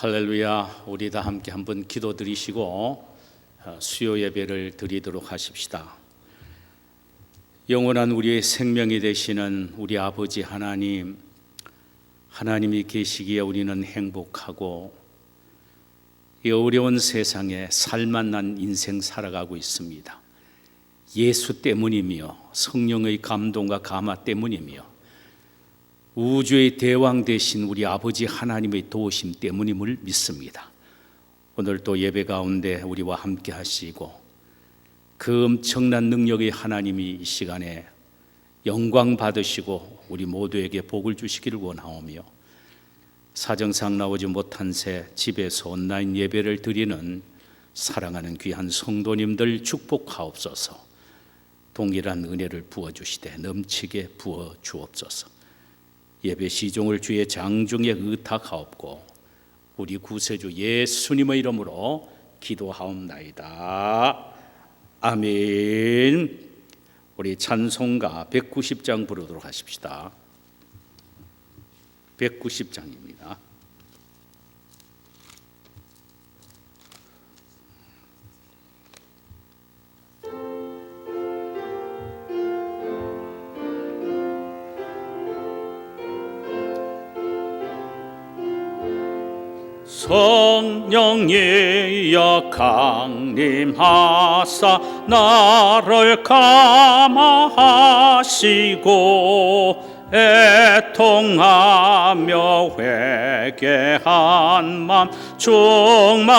할렐루야. 우리 다 함께 한번 기도 드리시고 수요 예배를 드리도록 하십시다. 영원한 우리의 생명이 되시는 우리 아버지 하나님, 하나님이 계시기에 우리는 행복하고 이 어려운 세상에 살만난 인생 살아가고 있습니다. 예수 때문이며 성령의 감동과 감화 때문이며 우주의 대왕 되신 우리 아버지 하나님의 도우심 때문임을 믿습니다. 오늘 또 예배 가운데 우리와 함께 하시고 그 엄청난 능력의 하나님이 이 시간에 영광 받으시고 우리 모두에게 복을 주시기를 원하오며, 사정상 나오지 못한 새 집에서 온라인 예배를 드리는 사랑하는 귀한 성도님들 축복하옵소서. 동일한 은혜를 부어주시되 넘치게 부어주옵소서. 예배 시종을 주의 장중에 의탁하옵고 우리 구세주 예수님의 이름으로 기도하옵나이다. 아멘. 우리 찬송가 190장 부르도록 하십시다. 190장입니다. 성령이여 강림하사 나를 감화하시고 애통하며 회개한 맘 충만하게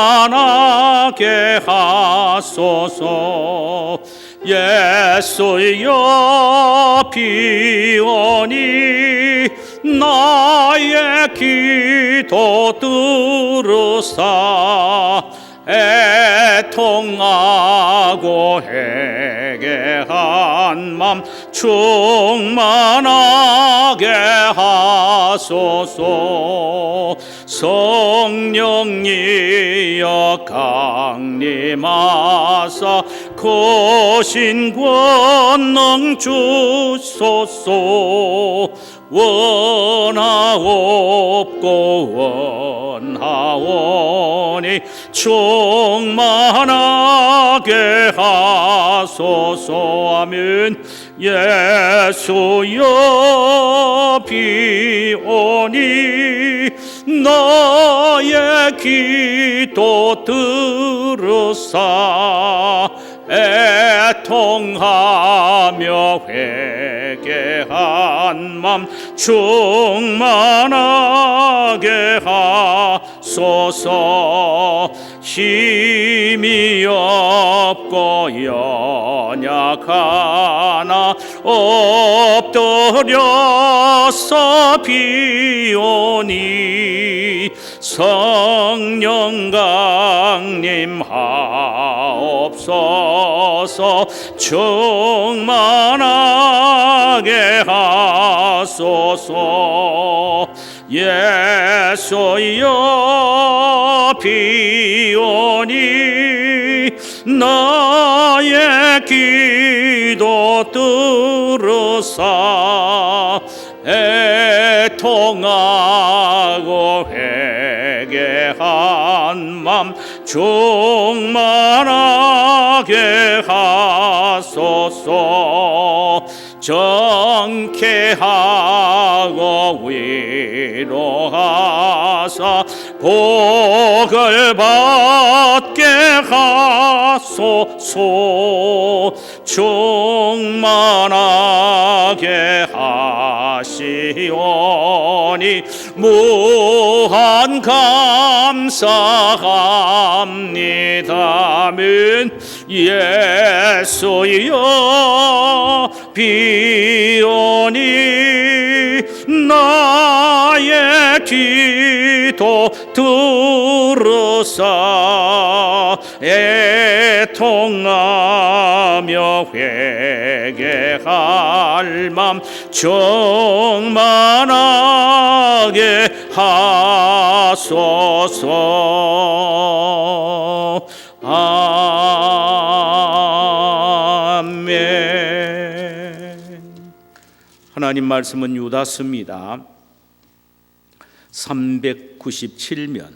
하소서. 예수여 비오니 나의 기도 들으사 애통하고 회개한 맘 충만하게 하소서. 성령이여 강림하사 거신 권능 주소서. 원하옵고 원하오니 충만하게 하소서. 아멘. 예수여 비오니 나의 기도 들으사 애통하며 회개한 맘 충만하게 하소서. 힘이 없고 연약하나 엎드려서 비오니 성령 강림하옵소서. 충만하게 하소서. 예수여 비오니 나의 기도 들으사 애통하고 회개한 맘 충만하게 하소서. 정케하고 위로하사 복을 받게 하소서. 충만하게 하시오니 무한 감사합니다. 아멘. 예수여 비오니 나의 기도 들으사 애통하며 회개할 맘 충만하게 하소서. 아멘. 하나님 말씀은 유다서입니다. 397면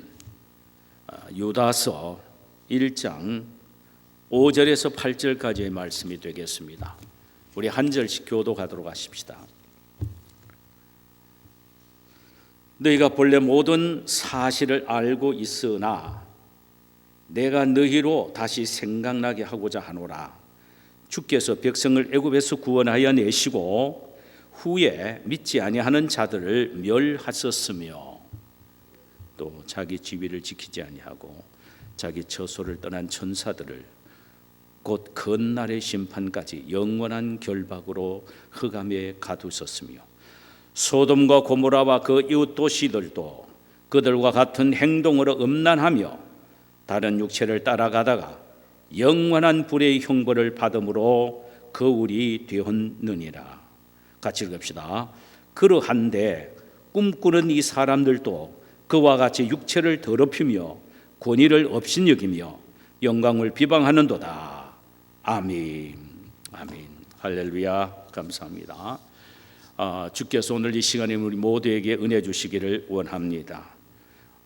유다서 1장 5절에서 8절까지의 말씀이 되겠습니다. 우리 한 절씩 교독하도록 하십시다. 너희가 본래 모든 사실을 알고 있으나 내가 너희로 다시 생각나게 하고자 하노라. 주께서 백성을 애굽에서 구원하여 내시고 후에 믿지 아니하는 자들을 멸하셨으며 또 자기 지위를 지키지 아니하고 자기 처소를 떠난 천사들을 곧 건날의 심판까지 영원한 결박으로 흑암에 가두셨으며 소돔과 고모라와 그 이웃 도시들도 그들과 같은 행동으로 음란하며 다른 육체를 따라가다가 영원한 불의 형벌을 받음으로 거울이 되었느니라. 같이 읽읍시다. 그러한데 꿈꾸는 이 사람들도 그와 같이 육체를 더럽히며 권위를 업신여기며 영광을 비방하는도다. 아멘. 아멘. 할렐루야. 감사합니다. 주께서 오늘 이 시간에 우리 모두에게 은혜 주시기를 원합니다.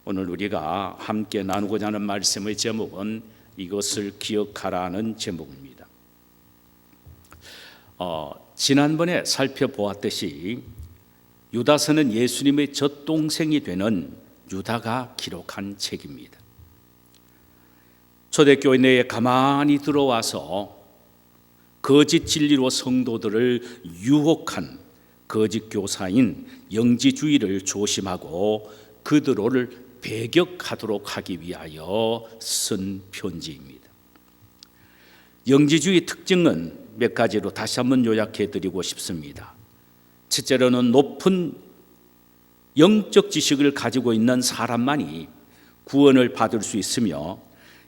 오늘 우리가 함께 나누고자 하는 말씀의 제목은 이것을 기억하라는 제목입니다. 지난번에 살펴보았듯이 유다서는 예수님의 젖동생이 되는 유다가 기록한 책입니다. 초대교회 내에 가만히 들어와서 거짓 진리로 성도들을 유혹한 거짓 교사인 영지주의를 조심하고 그들을 배격하도록 하기 위하여 쓴 편지입니다. 영지주의 특징은 몇 가지로 다시 한번 요약해 드리고 싶습니다. 첫째로는 높은 영적 지식을 가지고 있는 사람만이 구원을 받을 수 있으며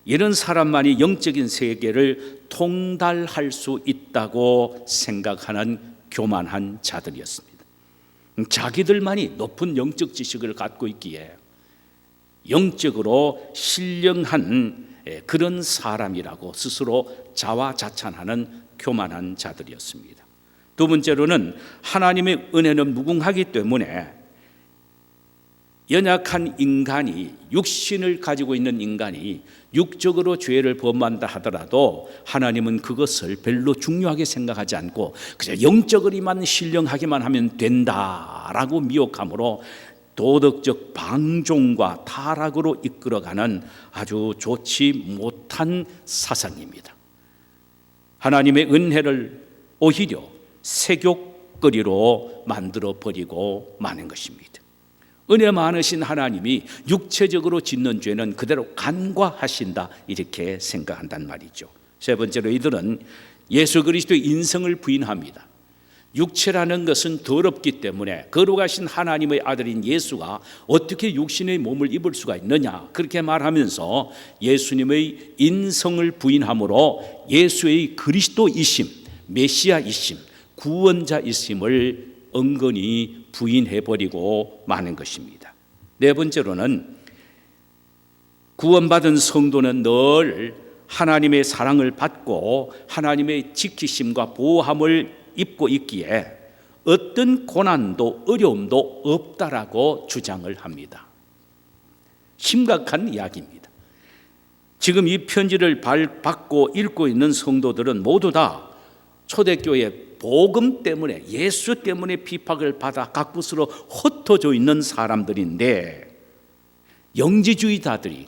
이런 사람만이 영적인 세계를 통달할 수 있다고 생각하는 교만한 자들이었습니다. 자기들만이 높은 영적 지식을 갖고 있기에 영적으로 신령한 그런 사람이라고 스스로 자화자찬하는 교만한 자들이었습니다. 두 번째로는 하나님의 은혜는 무궁하기 때문에 연약한 인간이, 육신을 가지고 있는 인간이 육적으로 죄를 범한다 하더라도 하나님은 그것을 별로 중요하게 생각하지 않고 그냥 영적으로만 신령하기만 하면 된다라고 미혹함으로 도덕적 방종과 타락으로 이끌어가는 아주 좋지 못한 사상입니다. 하나님의 은혜를 오히려 색욕거리로 만들어버리고 마는 것입니다. 은혜 많으신 하나님이 육체적으로 짓는 죄는 그대로 간과하신다 이렇게 생각한단 말이죠. 세 번째로 이들은 예수 그리스도의 인성을 부인합니다. 육체라는 것은 더럽기 때문에 거룩하신 하나님의 아들인 예수가 어떻게 육신의 몸을 입을 수가 있느냐 그렇게 말하면서 예수님의 인성을 부인함으로 예수의 그리스도이심, 메시아이심, 구원자이심을 은근히 부인해버리고 마는 것입니다. 네 번째로는 구원받은 성도는 늘 하나님의 사랑을 받고 하나님의 지키심과 보호함을 입고 있기에 어떤 고난도 어려움도 없다라고 주장을 합니다. 심각한 이야기입니다. 지금 이 편지를 받고 읽고 있는 성도들은 모두 다 초대교회 복음 때문에 예수 때문에 비박을 받아 각부스로 흩어져 있는 사람들인데 영지주의자들이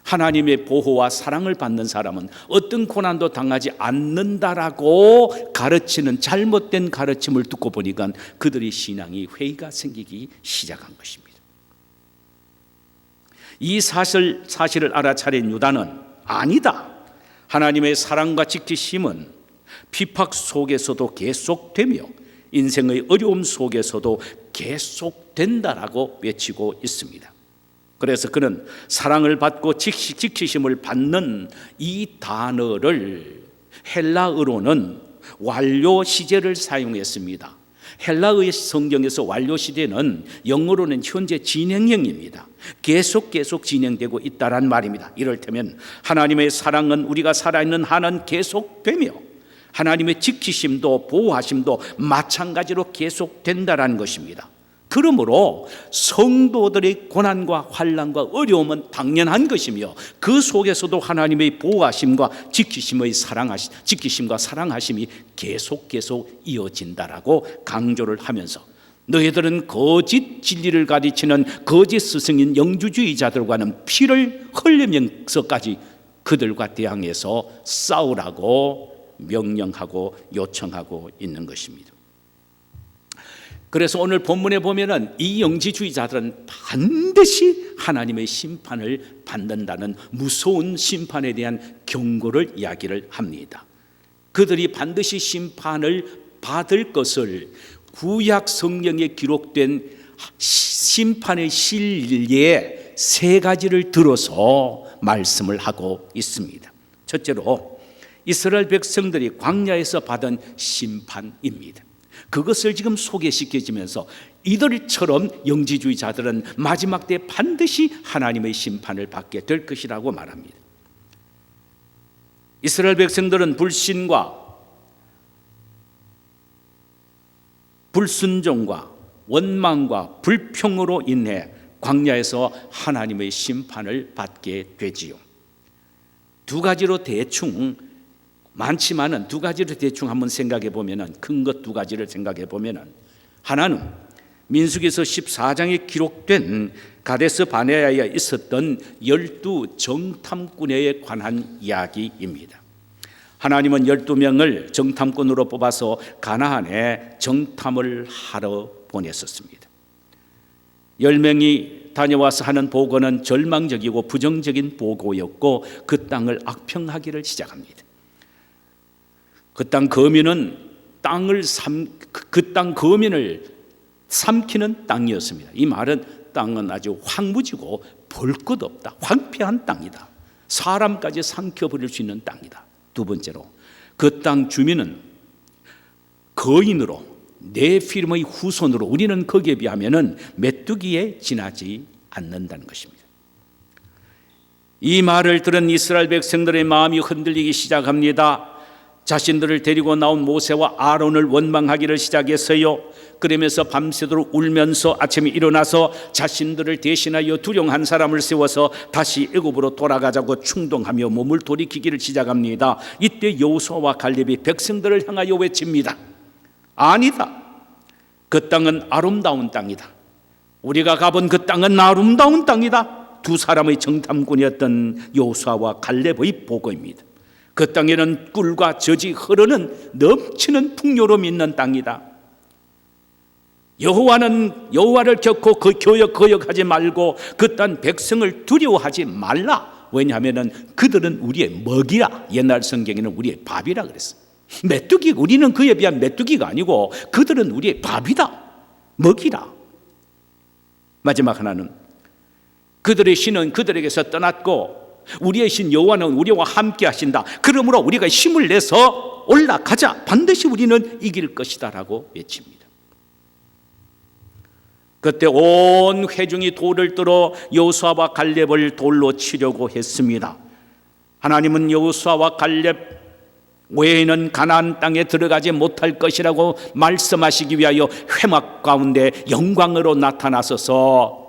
하나님의 보호와 사랑을 받는 사람은 어떤 고난도 당하지 않는다라고 가르치는 잘못된 가르침을 듣고 보니까 그들의 신앙이 회의가 생기기 시작한 것입니다. 이 사실을 알아차린 유다는 아니다. 하나님의 사랑과 지키심은 비박 속에서도 계속되며 인생의 어려움 속에서도 계속된다라고 외치고 있습니다. 그래서 그는 사랑을 받고 지키심을 받는 이 단어를 헬라어로는 완료 시제를 사용했습니다. 헬라의 성경에서 완료 시제는 영어로는 현재 진행형입니다. 계속 진행되고 있다란 말입니다. 이를테면 하나님의 사랑은 우리가 살아있는 한은 계속되며 하나님의 지키심도 보호하심도 마찬가지로 계속된다라는 것입니다. 그러므로 성도들의 고난과 환난과 어려움은 당연한 것이며 그 속에서도 하나님의 보호하심과 지키심과 사랑하심이 계속 이어진다라고 강조를 하면서 너희들은 거짓 진리를 가르치는 거짓 스승인 영주주의자들과는 피를 흘리면서까지 그들과 대항해서 싸우라고 명령하고 요청하고 있는 것입니다. 그래서 오늘 본문에 보면은 이 영지주의자들은 반드시 하나님의 심판을 받는다는 무서운 심판에 대한 경고를 이야기를 합니다. 그들이 반드시 심판을 받을 것을 구약 성경에 기록된 심판의 실리에 세 가지를 들어서 말씀을 하고 있습니다. 첫째로 이스라엘 백성들이 광야에서 받은 심판입니다. 그것을 지금 소개시켜주면서 이들처럼 영지주의자들은 마지막 때 반드시 하나님의 심판을 받게 될 것이라고 말합니다. 이스라엘 백성들은 불신과 불순종과 원망과 불평으로 인해 광야에서 하나님의 심판을 받게 되지요. 두 가지로 대충 많지만은 두 가지를 대충 한번 생각해 보면은 큰 것 두 가지를 생각해 보면은 하나는 민수기서 14장에 기록된 가데스 바네아에 있었던 12 정탐꾼에 관한 이야기입니다. 하나님은 12명을 정탐꾼으로 뽑아서 가나안에 정탐을 하러 보냈었습니다. 10명이 다녀와서 하는 보고는 절망적이고 부정적인 보고였고 그 땅을 악평하기를 시작합니다. 그 땅 거민은 그 땅 거민을 삼키는 땅이었습니다. 이 말은 땅은 아주 황무지고 볼 것 없다, 황폐한 땅이다, 사람까지 삼켜버릴 수 있는 땅이다. 두 번째로 그 땅 주민은 거인으로 네피림의 후손으로 우리는 거기에 비하면은 메뚜기에 지나지 않는다는 것입니다. 이 말을 들은 이스라엘 백성들의 마음이 흔들리기 시작합니다. 자신들을 데리고 나온 모세와 아론을 원망하기를 시작했어요. 그러면서 밤새도록 울면서 아침에 일어나서 자신들을 대신하여 두령 한 사람을 세워서 다시 애굽으로 돌아가자고 충동하며 몸을 돌이키기를 시작합니다. 이때 여호수아와 갈렙이 백성들을 향하여 외칩니다. 아니다, 그 땅은 아름다운 땅이다. 우리가 가본 그 땅은 아름다운 땅이다. 두 사람의 정탐꾼이었던 여호수아와 갈렙의 보고입니다. 그 땅에는 꿀과 젖이 흐르는 넘치는 풍요로움 있는 땅이다. 여호와를 겪고 그 거역하지 말고 그 땅 백성을 두려워하지 말라. 왜냐하면 그들은 우리의 먹이라. 옛날 성경에는 우리의 밥이라 그랬어. 메뚜기, 우리는 그에 비한 메뚜기가 아니고 그들은 우리의 밥이다, 먹이라. 마지막 하나는 그들의 신은 그들에게서 떠났고 우리의 신 여호와는 우리와 함께 하신다. 그러므로 우리가 힘을 내서 올라가자. 반드시 우리는 이길 것이다 라고 외칩니다. 그때 온 회중이 돌을 들어 여호수아와 갈렙을 돌로 치려고 했습니다. 하나님은 여호수아와 갈렙 외에는 가나안 땅에 들어가지 못할 것이라고 말씀하시기 위하여 회막 가운데 영광으로 나타나셔서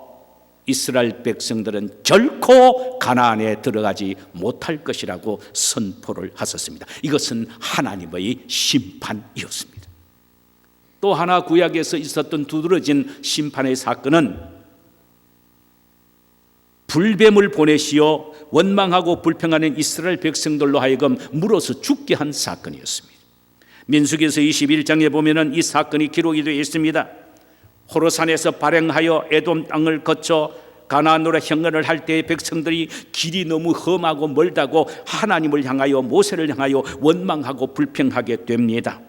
이스라엘 백성들은 결코 가나안에 들어가지 못할 것이라고 선포를 하셨습니다. 이것은 하나님의 심판이었습니다. 또 하나 구약에서 있었던 두드러진 심판의 사건은 불뱀을 보내시어 원망하고 불평하는 이스라엘 백성들로 하여금 물어서 죽게 한 사건이었습니다. 민수기서 21장에 보면은 이 사건이 기록이 되어 있습니다. 호르산에서 발행하여 에돔 땅을 거쳐 가나안으로 행군을 할 때 백성들이 길이 너무 험하고 멀다고 하나님을 향하여 모세를 향하여 원망하고 불평하게 됩니다.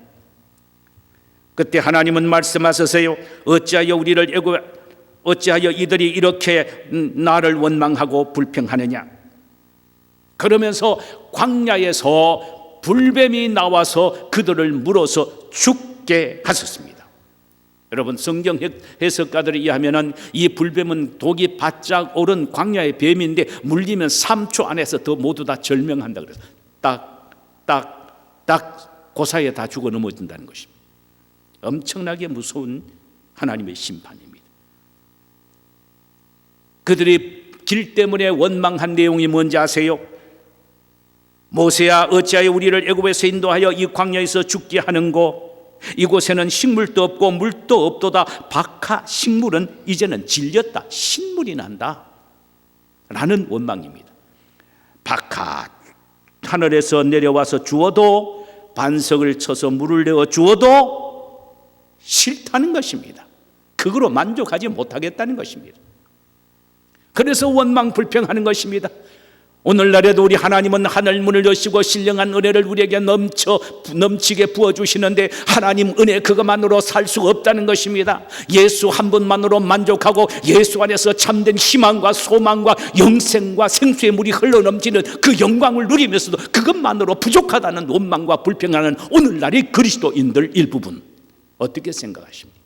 그때 하나님은 말씀하셨어요. 어찌하여 이들이 이렇게 나를 원망하고 불평하느냐. 그러면서 광야에서 불뱀이 나와서 그들을 물어서 죽게 하셨습니다. 여러분, 성경 해석가들에 의하면 이 불뱀은 독이 바짝 오른 광야의 뱀인데 물리면 3초 안에서 더 모두 다 절명한다 그래서 딱 그 사이에 다 죽어 넘어진다는 것입니다. 엄청나게 무서운 하나님의 심판입니다. 그들이 길 때문에 원망한 내용이 뭔지 아세요? 모세야, 어찌하여 우리를 애굽에서 인도하여 이 광야에서 죽게 하는고? 이곳에는 식물도 없고 물도 없도다. 박하, 식물은 이제는 질렸다. 신물이 난다 라는 원망입니다. 박하, 하늘에서 내려와서 주어도, 반석을 쳐서 물을 내어 주어도 싫다는 것입니다. 그거로 만족하지 못하겠다는 것입니다. 그래서 원망 불평하는 것입니다. 오늘날에도 우리 하나님은 하늘 문을 여시고 신령한 은혜를 우리에게 넘치게 부어주시는데, 하나님 은혜 그것만으로 살 수 없다는 것입니다. 예수 한 분만으로 만족하고 예수 안에서 참된 희망과 소망과 영생과 생수의 물이 흘러넘치는 그 영광을 누리면서도 그것만으로 부족하다는 원망과 불평하는 오늘날의 그리스도인들 일부분, 어떻게 생각하십니까?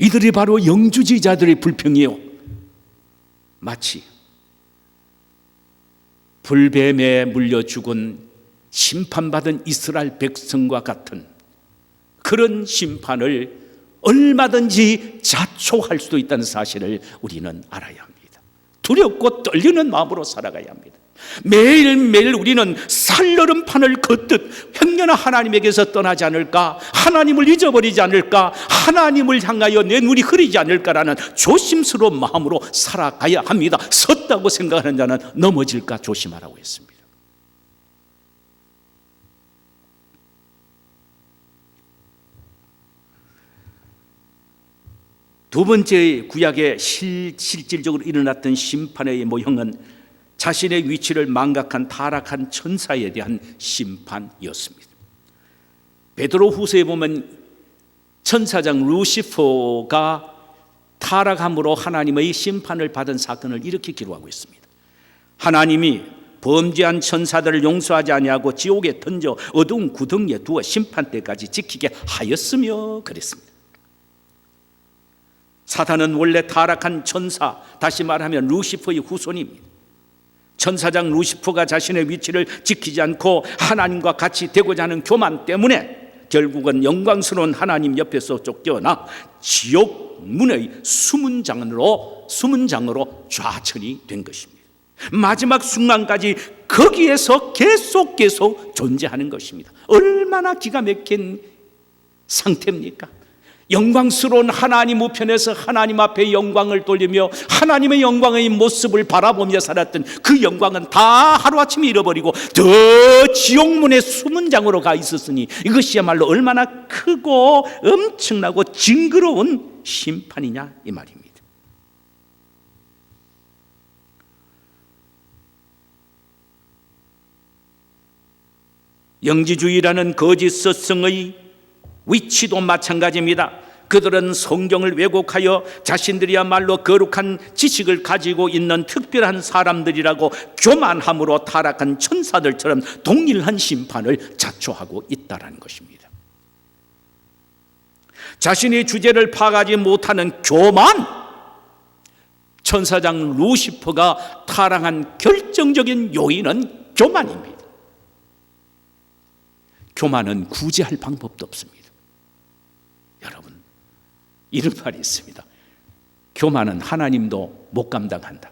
이들이 바로 영주주의자들의 불평이요, 마치 불뱀에 물려 죽은 심판받은 이스라엘 백성과 같은 그런 심판을 얼마든지 자초할 수도 있다는 사실을 우리는 알아야 합니다. 두렵고 떨리는 마음으로 살아가야 합니다. 매일매일 우리는 살얼음판을 걷듯 행여나 하나님에게서 떠나지 않을까, 하나님을 잊어버리지 않을까, 하나님을 향하여 내 눈이 흐리지 않을까라는 조심스러운 마음으로 살아가야 합니다. 섰다고 생각하는 자는 넘어질까 조심하라고 했습니다. 두 번째 구약의 실질적으로 일어났던 심판의 모형은 자신의 위치를 망각한 타락한 천사에 대한 심판이었습니다. 베드로후서에 보면 천사장 루시퍼가 타락함으로 하나님의 심판을 받은 사건을 이렇게 기록하고 있습니다. 하나님이 범죄한 천사들을 용서하지 아니하고 지옥에 던져 어두운 구덩이에 두어 심판 때까지 지키게 하였으며 그랬습니다. 사탄은 원래 타락한 천사, 다시 말하면 루시퍼의 후손입니다. 천사장 루시퍼가 자신의 위치를 지키지 않고 하나님과 같이 되고자 하는 교만 때문에 결국은 영광스러운 하나님 옆에서 쫓겨나 지옥 문의 숨은 장으로 좌천이 된 것입니다. 마지막 순간까지 거기에서 계속 존재하는 것입니다. 얼마나 기가 막힌 상태입니까? 영광스러운 하나님 우편에서 하나님 앞에 영광을 돌리며 하나님의 영광의 모습을 바라보며 살았던 그 영광은 다 하루아침에 잃어버리고 저 지옥문의 숨은 장으로 가 있었으니 이것이야말로 얼마나 크고 엄청나고 징그러운 심판이냐 이 말입니다. 영지주의라는 거짓 스승의 위치도 마찬가지입니다. 그들은 성경을 왜곡하여 자신들이야말로 거룩한 지식을 가지고 있는 특별한 사람들이라고 교만함으로 타락한 천사들처럼 동일한 심판을 자초하고 있다는 것입니다. 자신의 주제를 파악하지 못하는 교만, 천사장 루시퍼가 타락한 결정적인 요인은 교만입니다. 교만은 구제할 방법도 없습니다. 여러분, 이런 말이 있습니다. 교만은 하나님도 못 감당한다.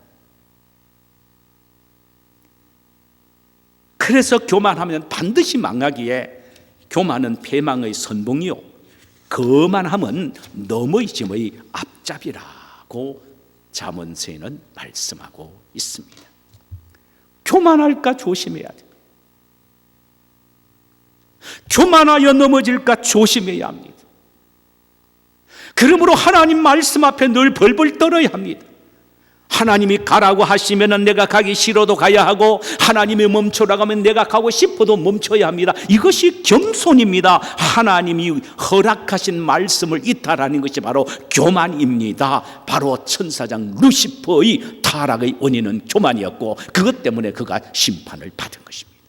그래서 교만하면 반드시 망하기에 교만은 패망의 선봉이요 거만함은 넘어짐의 앞잡이라고 잠언서에는 말씀하고 있습니다. 교만할까 조심해야 됩니다. 교만하여 넘어질까 조심해야 합니다. 그러므로 하나님 말씀 앞에 늘 벌벌 떨어야 합니다. 하나님이 가라고 하시면 내가 가기 싫어도 가야 하고 하나님이 멈추라고 하면 내가 가고 싶어도 멈춰야 합니다. 이것이 겸손입니다. 하나님이 허락하신 말씀을 이탈하는 것이 바로 교만입니다. 바로 천사장 루시퍼의 타락의 원인은 교만이었고 그것 때문에 그가 심판을 받은 것입니다.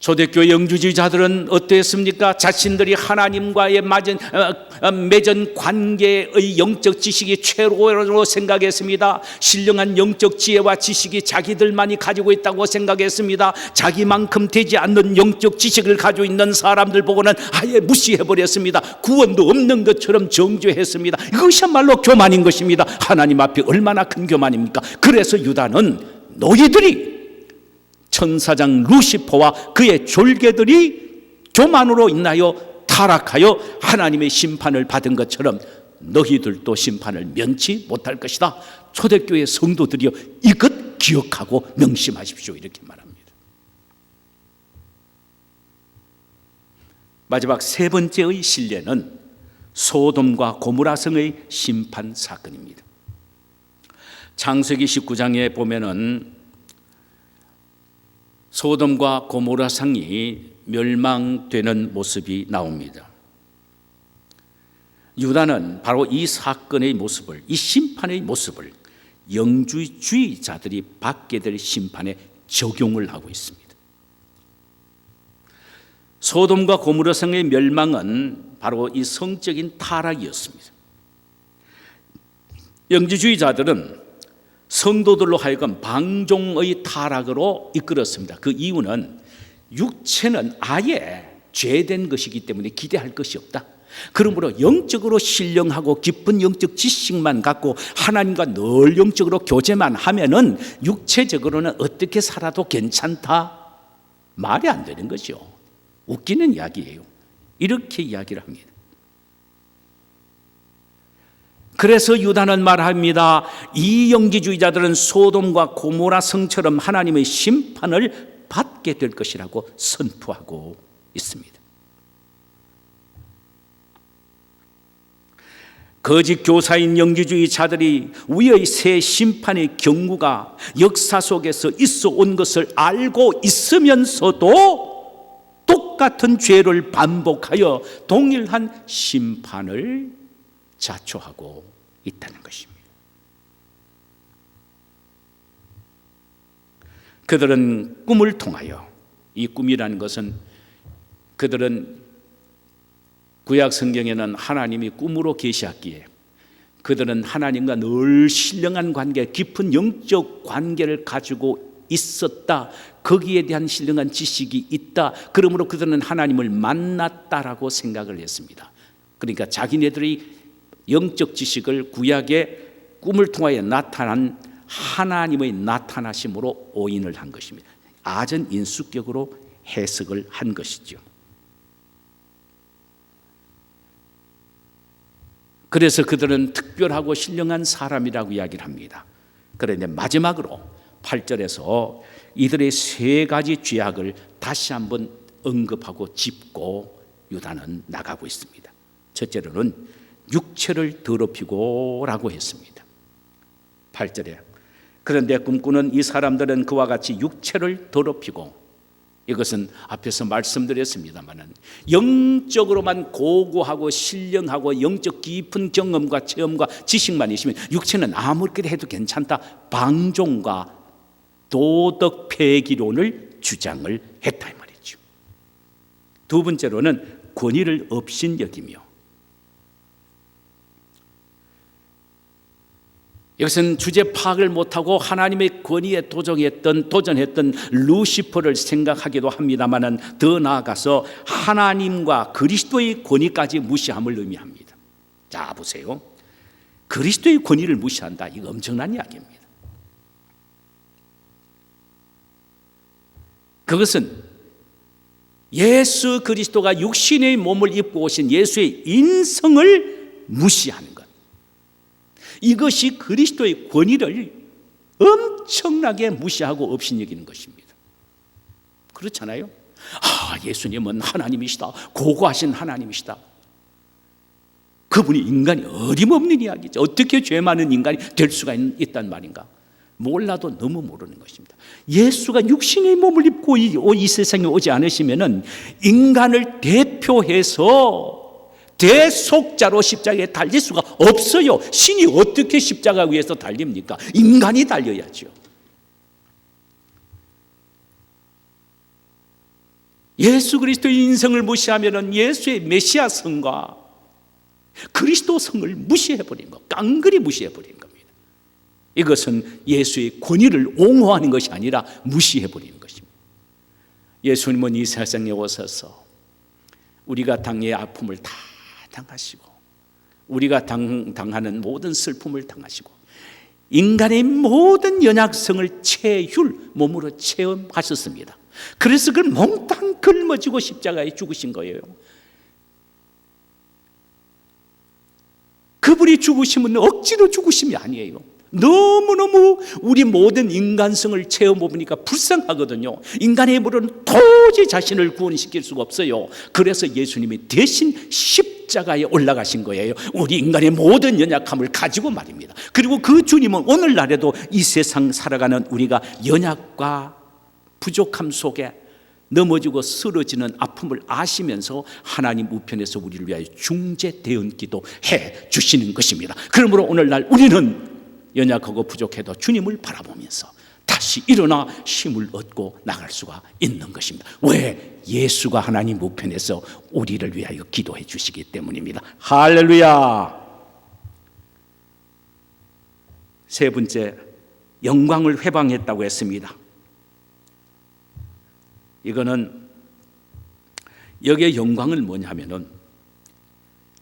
초대교회 영주주의자들은 어땠습니까? 자신들이 하나님과의 맺은 관계의 영적 지식이 최고로 생각했습니다. 신령한 영적 지혜와 지식이 자기들만이 가지고 있다고 생각했습니다. 자기만큼 되지 않는 영적 지식을 가지고 있는 사람들 보고는 아예 무시해버렸습니다. 구원도 없는 것처럼 정죄했습니다. 이것이야말로 교만인 것입니다. 하나님 앞에 얼마나 큰 교만입니까? 그래서 유다는 너희들이 천사장 루시퍼와 그의 졸개들이 교만으로 인하여 타락하여 하나님의 심판을 받은 것처럼 너희들도 심판을 면치 못할 것이다. 초대교회 성도들이여, 이것 기억하고 명심하십시오. 이렇게 말합니다. 마지막 세 번째의 신뢰는 소돔과 고모라 성의 심판 사건입니다. 창세기 19장에 보면은 소돔과 고모라 성이 멸망되는 모습이 나옵니다. 유다는 바로 이 사건의 모습을, 이 심판의 모습을 영주주의자들이 받게 될 심판에 적용을 하고 있습니다. 소돔과 고모라 성의 멸망은 바로 이 성적인 타락이었습니다. 영주주의자들은 성도들로 하여금 방종의 타락으로 이끌었습니다. 그 이유는 육체는 아예 죄된 것이기 때문에 기대할 것이 없다. 그러므로 영적으로 신령하고 깊은 영적 지식만 갖고 하나님과 늘 영적으로 교제만 하면은 육체적으로는 어떻게 살아도 괜찮다. 말이 안 되는 거죠. 웃기는 이야기예요. 이렇게 이야기를 합니다. 그래서 유다는 말합니다. 이 영지주의자들은 소돔과 고모라 성처럼 하나님의 심판을 받게 될 것이라고 선포하고 있습니다. 거짓 교사인 영지주의자들이 위의 새 심판의 경고가 역사 속에서 있어 온 것을 알고 있으면서도 똑같은 죄를 반복하여 동일한 심판을 자초하고 있다는 것입니다. 그들은 꿈을 통하여, 이 꿈이라는 것은 그들은 구약 성경에는 하나님이 꿈으로 계시했기에 그들은 하나님과 늘 신령한 관계, 깊은 영적 관계를 가지고 있었다. 거기에 대한 신령한 지식이 있다. 그러므로 그들은 하나님을 만났다라고 생각을 했습니다. 그러니까 자기네들이 영적 지식을 구약의 꿈을 통하여 나타난 하나님의 나타나심으로 오인을 한 것입니다. 아전 인수격으로 해석을 한 것이죠. 그래서 그들은 특별하고 신령한 사람이라고 이야기를 합니다. 그런데 마지막으로 8절에서 이들의 세 가지 죄악을 다시 한번 언급하고 짚고 유다는 나가고 있습니다. 첫째로는 육체를 더럽히고 라고 했습니다. 8절에 그런데 꿈꾸는 이 사람들은 그와 같이 육체를 더럽히고, 이것은 앞에서 말씀드렸습니다마는 영적으로만 고고하고 신령하고 영적 깊은 경험과 체험과 지식만 있으면 육체는 아무렇게 해도 괜찮다. 방종과 도덕 폐기론을 주장을 했다 이 말이죠. 두 번째로는 권위를 업신여기며, 이것은 주제 파악을 못하고 하나님의 권위에 도전했던 루시퍼를 생각하기도 합니다만, 더 나아가서 하나님과 그리스도의 권위까지 무시함을 의미합니다. 자, 보세요. 그리스도의 권위를 무시한다. 이거 엄청난 이야기입니다. 그것은 예수 그리스도가 육신의 몸을 입고 오신 예수의 인성을 무시하는 것. 이것이 그리스도의 권위를 엄청나게 무시하고 업신여기는 것입니다. 그렇잖아요. 예수님은 하나님이시다. 고고하신 하나님이시다. 그분이 인간이 어림없는 이야기죠. 어떻게 죄 많은 인간이 될 수가 있단 말인가. 몰라도 너무 모르는 것입니다. 예수가 육신의 몸을 입고 이 세상에 오지 않으시면은 인간을 대표해서 대속자로 십자가에 달릴 수가 없어요. 신이 어떻게 십자가 위에서 달립니까? 인간이 달려야죠. 예수 그리스도의 인성을 무시하면 예수의 메시아 성과 그리스도 성을 무시해버린 것, 깡그리 무시해버린 겁니다. 이것은 예수의 권위를 옹호하는 것이 아니라 무시해버리는 것입니다. 예수님은 이 세상에 오셔서 우리가 당의 아픔을 다 당하시고 우리가 당하는 모든 슬픔을 당하시고 인간의 모든 연약성을 몸으로 체험하셨습니다. 그래서 그걸 몽땅 짊어지고 십자가에 죽으신 거예요. 그분이 죽으심은 억지로 죽으심이 아니에요. 너무너무 우리 모든 인간성을 체험해보니까 불쌍하거든요. 인간의 힘으로는 도저히 자신을 구원시킬 수가 없어요. 그래서 예수님이 대신 십자가에 올라가신 거예요. 우리 인간의 모든 연약함을 가지고 말입니다. 그리고 그 주님은 오늘날에도 이 세상 살아가는 우리가 연약과 부족함 속에 넘어지고 쓰러지는 아픔을 아시면서 하나님 우편에서 우리를 위하여 중재 대언기도 해 주시는 것입니다. 그러므로 오늘날 우리는 연약하고 부족해도 주님을 바라보면서 다시 일어나 힘을 얻고 나갈 수가 있는 것입니다. 왜? 예수가 하나님 우편에서 우리를 위하여 기도해 주시기 때문입니다. 할렐루야. 세 번째, 영광을 회방했다고 했습니다. 이거는 여기에 영광을 뭐냐면은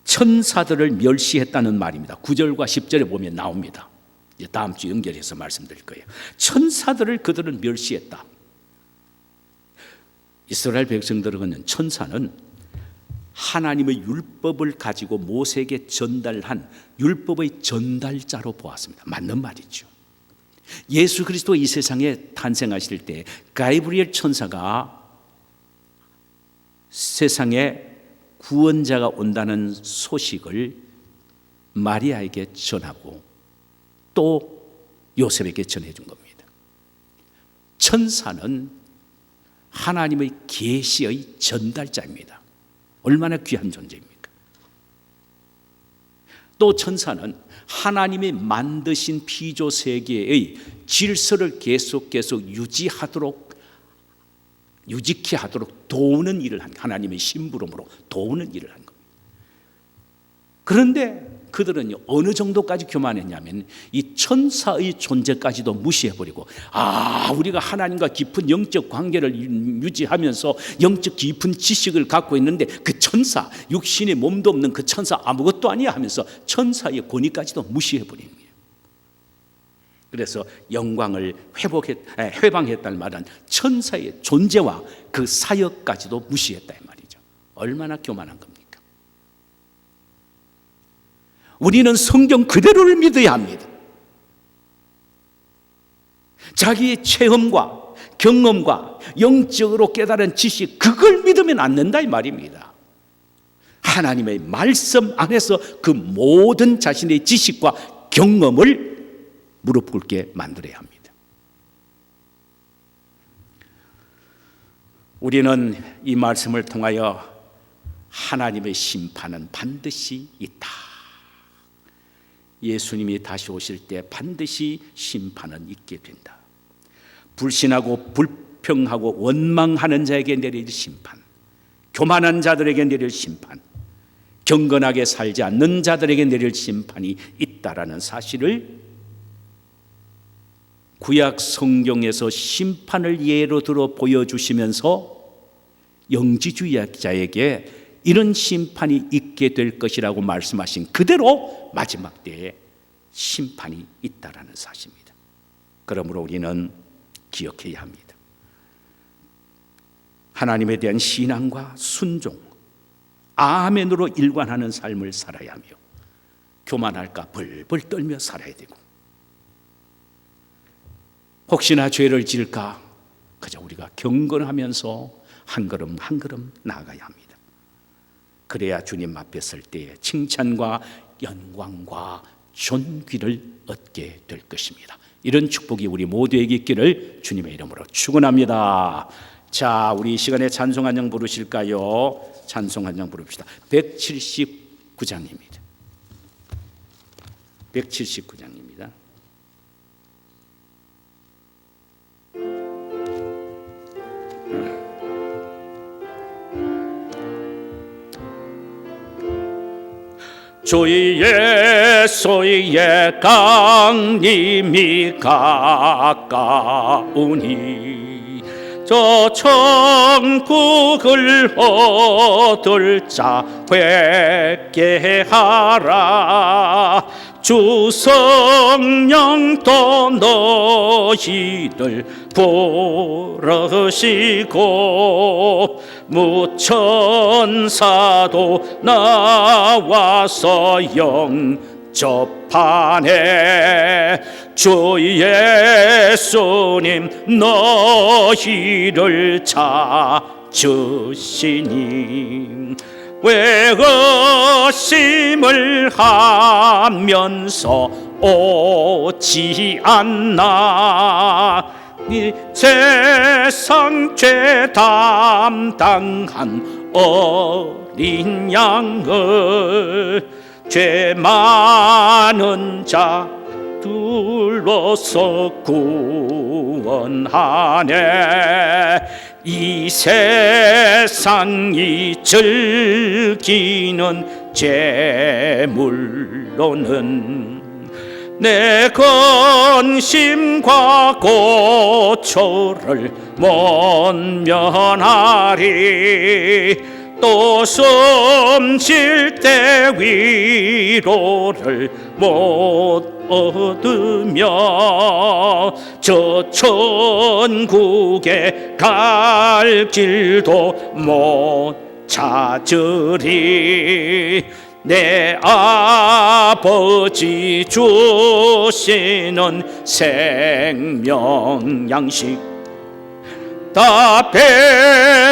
천사들을 멸시했다는 말입니다. 9절과 10절에 보면 나옵니다. 이제 다음 주 연결해서 말씀드릴 거예요. 천사들을 그들은 멸시했다. 이스라엘 백성들은 천사는 하나님의 율법을 가지고 모세에게 전달한 율법의 전달자로 보았습니다. 맞는 말이죠. 예수 그리스도 이 세상에 탄생하실 때 가브리엘 천사가 세상에 구원자가 온다는 소식을 마리아에게 전하고 또 요셉에게 전해준 겁니다. 천사는 하나님의 계시의 전달자입니다. 얼마나 귀한 존재입니까? 또 천사는 하나님이 만드신 피조 세계의 질서를 계속 유지케 하도록 도우는 일을 한, 하나님의 심부름으로 도우는 일을 한 겁니다. 그런데 그들은 어느 정도까지 교만했냐면 이 천사의 존재까지도 무시해버리고, 우리가 하나님과 깊은 영적 관계를 유지하면서 영적 깊은 지식을 갖고 있는데 그 천사, 육신의 몸도 없는 그 천사 아무것도 아니야 하면서 천사의 권위까지도 무시해버리는 거예요. 그래서 영광을 회방했다는 말은 천사의 존재와 그 사역까지도 무시했다 이 말이죠. 얼마나 교만한 겁니까? 우리는 성경 그대로를 믿어야 합니다. 자기의 체험과 경험과 영적으로 깨달은 지식, 그걸 믿으면 안 된다 이 말입니다. 하나님의 말씀 안에서 그 모든 자신의 지식과 경험을 무릎 꿇게 만들어야 합니다. 우리는 이 말씀을 통하여 하나님의 심판은 반드시 있다. 예수님이 다시 오실 때 반드시 심판은 있게 된다. 불신하고 불평하고 원망하는 자에게 내릴 심판, 교만한 자들에게 내릴 심판, 경건하게 살지 않는 자들에게 내릴 심판이 있다라는 사실을 구약 성경에서 심판을 예로 들어 보여주시면서 영지주의자에게 이런 심판이 있게 될 것이라고 말씀하신 그대로 마지막 때에 심판이 있다라는 사실입니다. 그러므로 우리는 기억해야 합니다. 하나님에 대한 신앙과 순종, 아멘으로 일관하는 삶을 살아야 하며 교만할까 벌벌 떨며 살아야 되고, 혹시나 죄를 지을까 그저 우리가 경건하면서 한 걸음 한 걸음 나아가야 합니다. 그래야 주님 앞에 설 때에 칭찬과 영광과 존귀를 얻게 될 것입니다. 이런 축복이 우리 모두에게 있기를 주님의 이름으로 축원합니다. 자, 우리 이 시간에 찬송 한 장 부르실까요? 찬송 한 장 부릅시다. 179장입니다. 179장입니다. 주의 예수의 강림이 가까우니 저 천국을 얻을 자 회개하라. 주 성령도 너희를 부르시고 무천사도 나와서 영접하네. 주 예수님 너희를 찾으시니 외거심을 하면서 오지 않나. 이 세상 죄 담당한 어린 양을 죄 많은 자 둘러서 구원하네. 이 세상이 즐기는 재물로는 내 근심과 고초를 못 면하리. 또 숨쉴 때 위로를 못 얻으며 저 천국에 갈 길도 못 찾으리. 내 아버지 주시는 생명 양식 다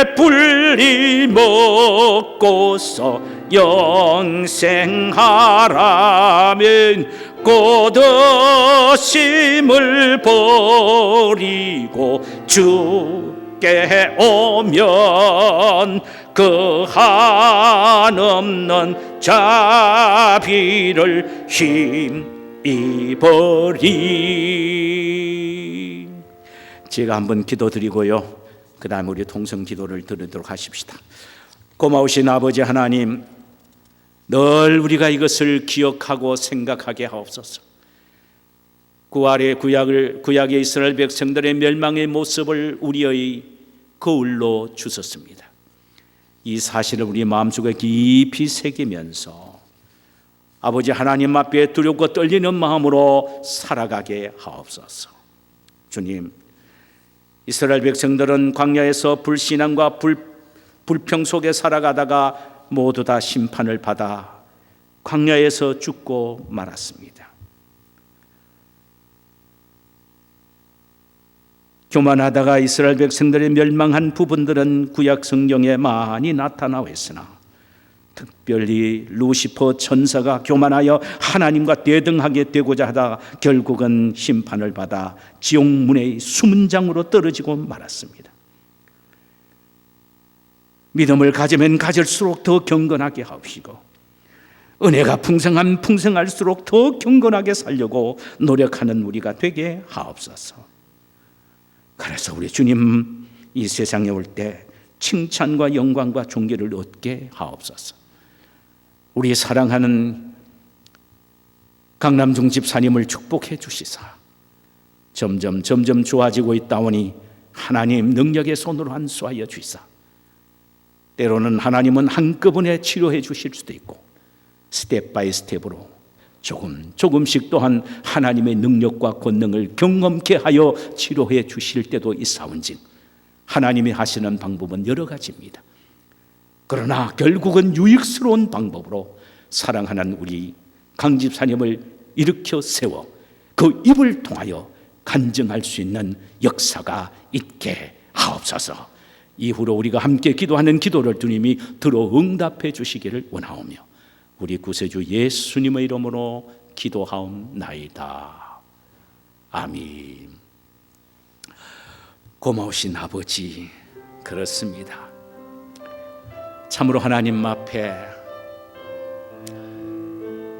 배불리 먹고서 영생하라면 고도심을 버리고 주께 오면 그 한없는 자비를 힘입으리. 제가 한번 기도드리고요, 그 다음에 우리 통성 기도를 드리도록 하십시다. 고마우신 아버지 하나님, 늘 우리가 이것을 기억하고 생각하게 하옵소서. 구약의 이스라엘 백성들의 멸망의 모습을 우리의 거울로 주셨습니다. 이 사실을 우리 마음속에 깊이 새기면서 아버지 하나님 앞에 두렵고 떨리는 마음으로 살아가게 하옵소서. 주님, 이스라엘 백성들은 광야에서 불신앙과 불평 속에 살아가다가 모두 다 심판을 받아 광야에서 죽고 말았습니다. 교만하다가 이스라엘 백성들의 멸망한 부분들은 구약 성경에 많이 나타나고 있으나 특별히 루시퍼 천사가 교만하여 하나님과 대등하게 되고자 하다 결국은 심판을 받아 지옥문의 수문장으로 떨어지고 말았습니다. 믿음을 가지면 가질수록 더 경건하게 하옵시고, 은혜가 풍성할수록 더 경건하게 살려고 노력하는 우리가 되게 하옵소서. 그래서 우리 주님 이 세상에 올 때 칭찬과 영광과 존귀를 얻게 하옵소서. 우리 사랑하는 강남중 집사님을 축복해 주시사 점점 좋아지고 있다오니 하나님 능력의 손으로 안수하여 주시사, 때로는 하나님은 한꺼번에 치료해 주실 수도 있고 스텝 바이 스텝으로 조금씩 또한 하나님의 능력과 권능을 경험케 하여 치료해 주실 때도 있사온즉 하나님이 하시는 방법은 여러 가지입니다. 그러나 결국은 유익스러운 방법으로 사랑하는 우리 강 집사님을 일으켜 세워 그 입을 통하여 간증할 수 있는 역사가 있게 하옵소서. 이후로 우리가 함께 기도하는 기도를 주님이 들어 응답해 주시기를 원하오며 우리 구세주 예수님의 이름으로 기도하옵나이다. 아멘. 고마우신 아버지, 그렇습니다. 참으로 하나님 앞에